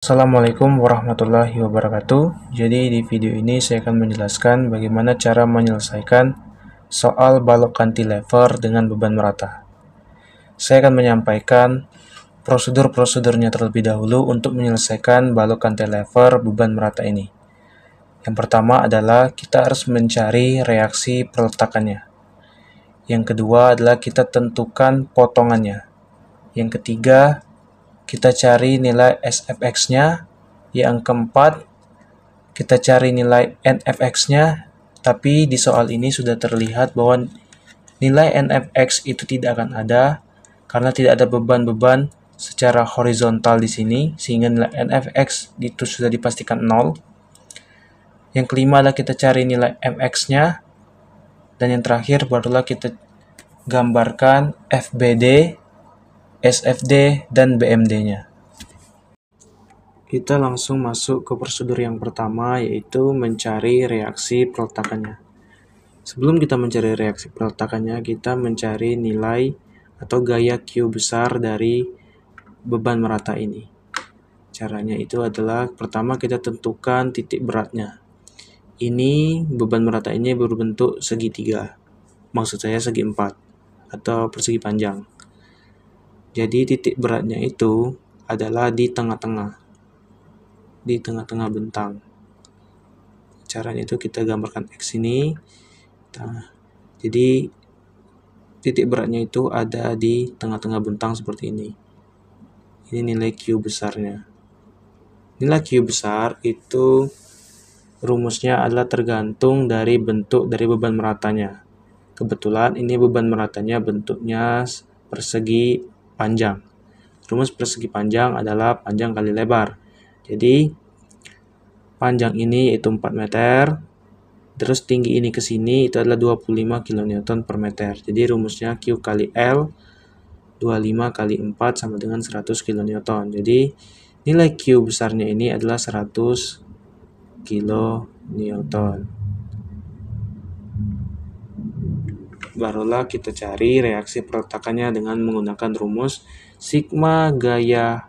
Assalamualaikum warahmatullahi wabarakatuh. Jadi di video ini saya akan menjelaskan bagaimana cara menyelesaikan soal balok cantilever dengan beban merata. Saya akan menyampaikan prosedur-prosedurnya terlebih dahulu untuk menyelesaikan balok cantilever beban merata ini. Yang pertama adalah kita harus mencari reaksi peletakannya. Yang kedua adalah kita tentukan potongannya. Yang ketiga, kita cari nilai SFX-nya. Yang keempat, kita cari nilai NFX-nya. Tapi di soal ini sudah terlihat bahwa nilai NFX itu tidak akan ada karena tidak ada beban-beban secara horizontal di sini, sehingga nilai NFX itu sudah dipastikan 0. Yang kelima adalah kita cari nilai MX-nya. Dan yang terakhir barulah kita gambarkan FBD, SFD, dan BMD-nya. Kita langsung masuk ke prosedur yang pertama, yaitu mencari reaksi peletakannya. Sebelum kita mencari reaksi peletakannya, kita mencari nilai atau gaya Q besar dari beban merata ini. Caranya itu adalah, pertama kita tentukan titik beratnya. Ini beban merata ini berbentuk segitiga, maksud saya segi 4 atau persegi panjang. Jadi titik beratnya itu adalah di tengah-tengah bentang. Caranya itu kita gambarkan X ini. Jadi titik beratnya itu ada di tengah-tengah bentang seperti ini. Ini nilai Q besarnya. Nilai Q besar itu rumusnya adalah tergantung dari bentuk dari beban meratanya. Kebetulan ini beban meratanya bentuknya persegi panjang. Rumus persegi panjang adalah panjang kali lebar. Jadi panjang ini yaitu 4 meter, terus tinggi ini ke sini itu adalah 25 kN per meter. Jadi rumusnya Q kali L 25 kali 4 sama dengan 100 kN. Jadi nilai Q besarnya ini adalah 100 kN. Barulah kita cari reaksi peletakannya dengan menggunakan rumus sigma gaya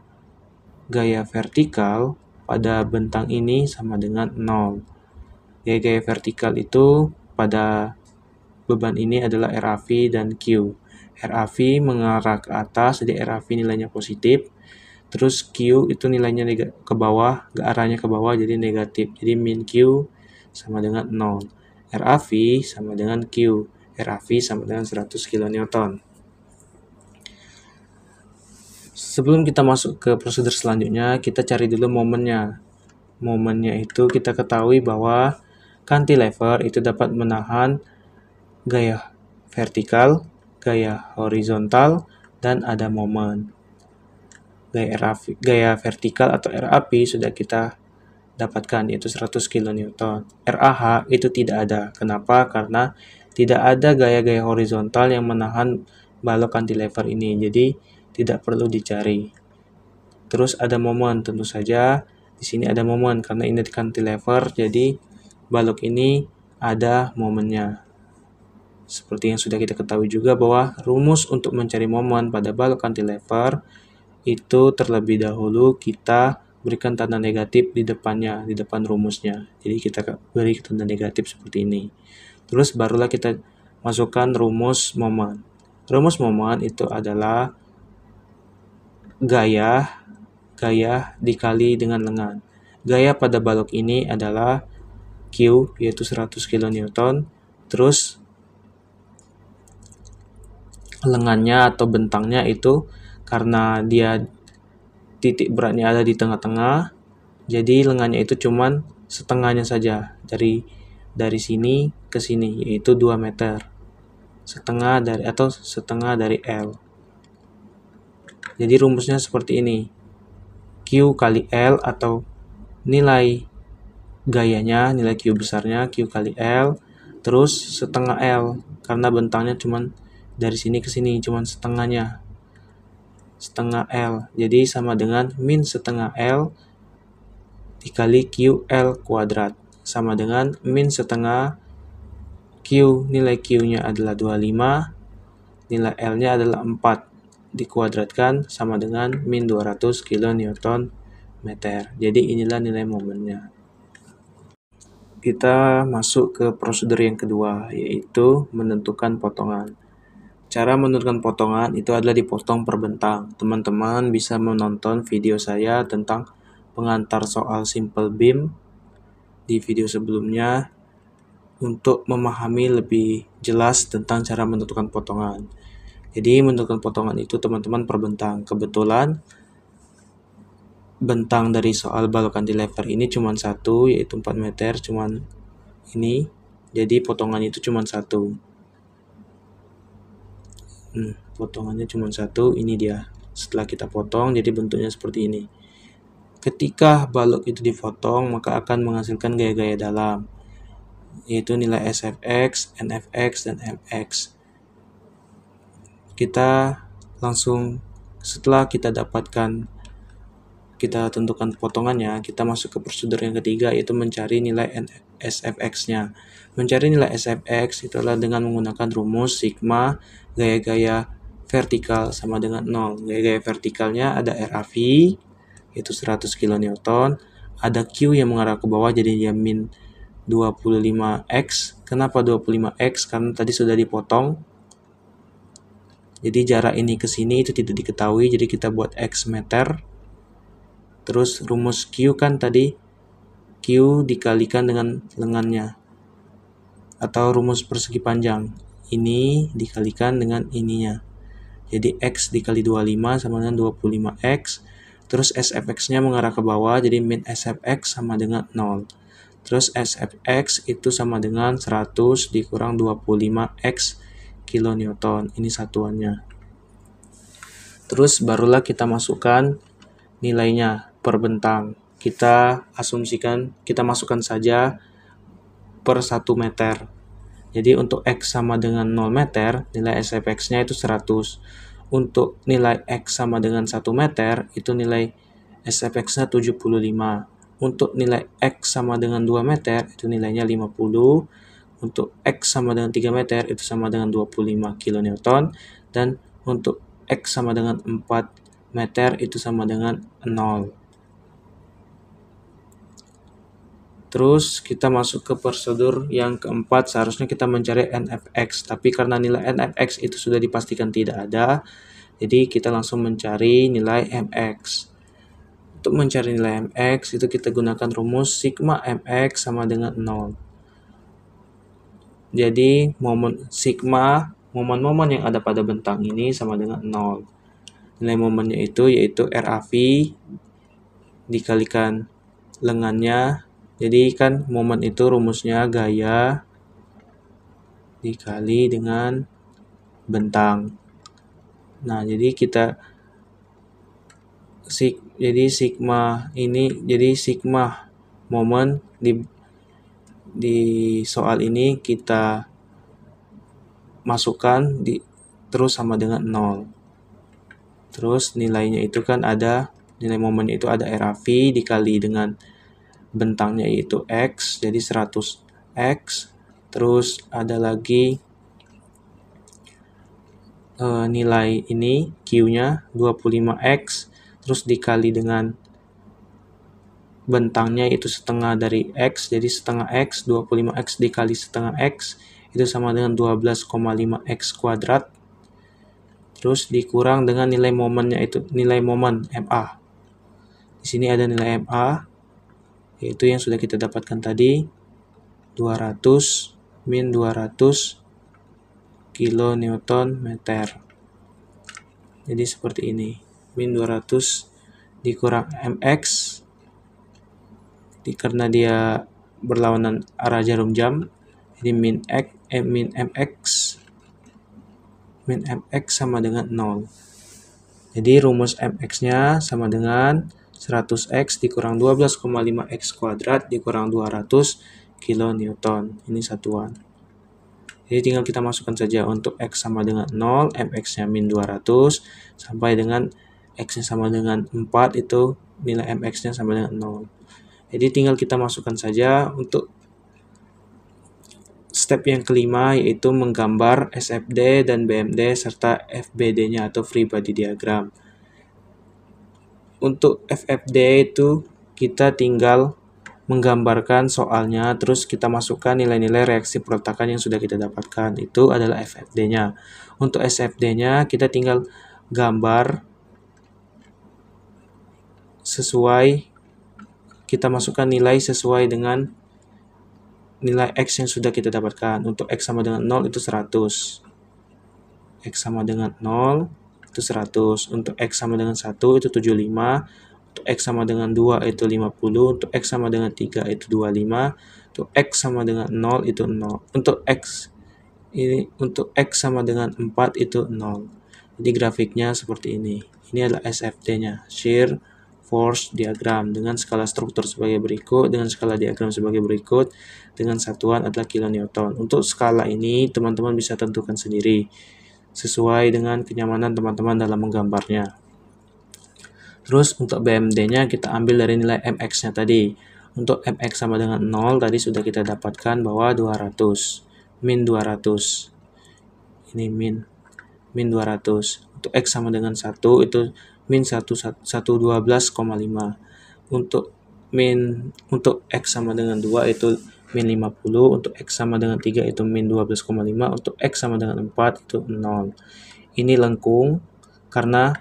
vertikal pada bentang ini sama dengan 0. Gaya vertikal itu pada beban ini adalah RAV dan Q. RAV mengarah ke atas, jadi RAV nilainya positif. Terus Q itu nilainya ke bawah, arahnya ke bawah jadi negatif. Jadi min Q sama dengan 0. RAV sama dengan Q. RAV sama dengan 100 kN. Sebelum kita masuk ke prosedur selanjutnya, kita cari dulu momennya. Momennya itu kita ketahui bahwa cantilever itu dapat menahan gaya vertikal, gaya horizontal, dan ada momen. Gaya vertikal atau RAP sudah kita dapatkan, yaitu 100 kN. RAH itu tidak ada. Kenapa? Karena tidak ada gaya-gaya horizontal yang menahan balok cantilever ini. Jadi tidak perlu dicari. Terus ada momen, tentu saja di sini ada momen karena ini cantilever, jadi balok ini ada momennya. Seperti yang sudah kita ketahui juga bahwa rumus untuk mencari momen pada balok cantilever itu terlebih dahulu kita berikan tanda negatif di depannya, di depan rumusnya. Jadi kita beri tanda negatif seperti ini. Terus barulah kita masukkan rumus momen. Rumus momen itu adalah gaya dikali dengan lengan. Gaya pada balok ini adalah Q, yaitu 100 kN. Terus lengannya atau bentangnya itu karena dia titik beratnya ada di tengah-tengah, jadi lengannya itu cuman setengahnya saja dari sini ke sini, yaitu 2 meter. Setengah dari L. Jadi rumusnya seperti ini. Q kali L atau nilai gayanya, nilai Q besarnya Q kali L, terus setengah L karena bentangnya cuman dari sini ke sini cuman setengah L, jadi sama dengan min setengah L dikali QL kuadrat sama dengan min setengah Q, nilai Q-nya adalah 25, nilai L-nya adalah 4 dikuadratkan sama dengan min 200 kN meter. Jadi inilah nilai momennya. Kita masuk ke prosedur yang kedua, yaitu menentukan potongan. Cara menentukan potongan itu adalah dipotong per bentang. Teman-teman bisa menonton video saya tentang pengantar soal simple beam di video sebelumnya untuk memahami lebih jelas tentang cara menentukan potongan. Jadi menentukan potongan itu teman-teman per bentang. Kebetulan bentang dari soal balok cantilever ini cuma satu, yaitu 4 meter, cuman ini. Jadi potongannya itu cuma satu. Potongannya cuma satu, ini dia. Setelah kita potong, jadi bentuknya seperti ini. Ketika balok itu dipotong, maka akan menghasilkan gaya-gaya dalam, yaitu nilai SFX, NFX, dan MX. Kita langsung, setelah kita tentukan potongannya, kita masuk ke prosedur yang ketiga, yaitu mencari nilai SFX-nya. Mencari nilai SFX itu adalah dengan menggunakan rumus sigma gaya-gaya vertikal sama dengan 0. Gaya-gaya vertikalnya ada RAV, yaitu 100 kN, ada Q yang mengarah ke bawah, jadi dia min 25x. Kenapa 25x? Karena tadi sudah dipotong. Jadi jarak ini ke sini itu tidak diketahui, jadi kita buat x meter. Terus rumus Q kan tadi Q dikalikan dengan lengannya, atau rumus persegi panjang. Ini dikalikan dengan ininya. Jadi X dikali 25 sama dengan 25X. Terus SFX-nya mengarah ke bawah, jadi min SFX sama dengan 0. Terus SFX itu sama dengan 100 dikurang 25X kilonewton. Ini satuannya. Terus barulah kita masukkan nilainya per bentang. Kita masukkan saja per 1 meter. Jadi untuk X sama dengan 0 meter, nilai SFX-nya itu 100. Untuk nilai X sama dengan 1 meter, itu nilai SFX-nya 75. Untuk nilai X sama dengan 2 meter, itu nilainya 50. Untuk X sama dengan 3 meter, itu sama dengan 25 kN. Dan untuk X sama dengan 4 meter, itu sama dengan 0. Terus kita masuk ke prosedur yang keempat, seharusnya kita mencari NFX, tapi karena nilai NFX itu sudah dipastikan tidak ada, jadi kita langsung mencari nilai MX. Untuk mencari nilai MX itu kita gunakan rumus sigma MX sama dengan 0. Jadi momen-momen yang ada pada bentang ini sama dengan 0. Nilai momennya itu yaitu RAV dikalikan lengannya. Jadi kan momen itu rumusnya gaya dikali dengan bentang. Nah, jadi sigma momen di soal ini kita masukkan terus sama dengan 0. Terus nilainya itu kan ada, nilai momennya itu ada RAV dikali dengan bentangnya yaitu X, jadi 100X. Terus ada lagi nilai ini Q-nya 25X, terus dikali dengan bentangnya itu setengah dari X, jadi setengah X, 25X dikali setengah X, itu sama dengan 12,5X kuadrat. Terus dikurang dengan nilai momennya itu, nilai momen MA. Di sini ada nilai MA, yaitu yang sudah kita dapatkan tadi, 200 min 200 kilonewton meter. Jadi seperti ini, min 200 dikurang MX, karena dia berlawanan arah jarum jam, jadi min MX sama dengan 0. Jadi rumus MX-nya sama dengan 100X dikurang 12,5X kuadrat dikurang 200 kilonewton. Ini satuan. Jadi tinggal kita masukkan saja untuk X sama dengan 0, MX-nya min 200, sampai dengan X-nya sama dengan 4, itu nilai MX-nya sama dengan 0. Jadi tinggal kita masukkan saja untuk step yang kelima, yaitu menggambar SFD dan BMD serta FBD-nya atau free body diagram. untuk FFD itu kita tinggal menggambarkan soalnya, terus kita masukkan nilai-nilai reaksi peletakan yang sudah kita dapatkan. Itu adalah FFD-nya. Untuk SFD-nya kita tinggal gambar sesuai, kita masukkan nilai sesuai dengan nilai X yang sudah kita dapatkan. Untuk X sama dengan 0 itu 100. X sama dengan 0 itu 100. Untuk X sama dengan 1 itu 75. Untuk X sama dengan 2 itu 50. Untuk X sama dengan 3 itu 25. Untuk X sama dengan 0 itu 0. Untuk X sama dengan 4 itu 0. Jadi grafiknya seperti ini. Ini adalah SFD-nya, shear force diagram, dengan skala struktur sebagai berikut, dengan skala diagram sebagai berikut, dengan satuan adalah kilonewton. Untuk skala ini teman-teman bisa tentukan sendiri sesuai dengan kenyamanan teman-teman dalam menggambarnya. Terus untuk BMD-nya kita ambil dari nilai MX-nya tadi. Untuk MX sama dengan 0 tadi sudah kita dapatkan bahwa 200, min 200. Ini min 200. Untuk X sama dengan 1 itu min 112,5. Untuk X sama dengan 2 itu min 50. Untuk X sama dengan 3 itu min 12,5. Untuk X sama dengan 4 itu 0. Ini lengkung karena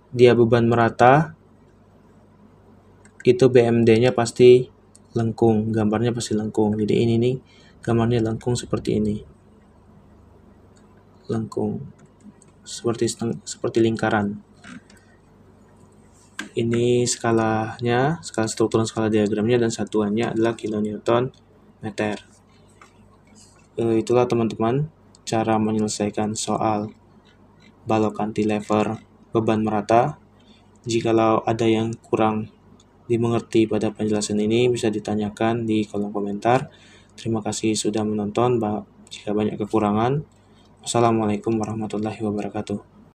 dia beban merata, itu BMD-nya pasti lengkung, gambarnya pasti lengkung. Jadi ini nih gambarnya lengkung seperti ini. Lengkung seperti lingkaran. Ini skalanya, skala struktur dan skala diagramnya, dan satuannya adalah kilonewton meter. Itulah teman-teman cara menyelesaikan soal balok cantilever beban merata. Jikalau ada yang kurang dimengerti pada penjelasan ini, bisa ditanyakan di kolom komentar. Terima kasih sudah menonton. Jika banyak kekurangan, wassalamualaikum warahmatullahi wabarakatuh.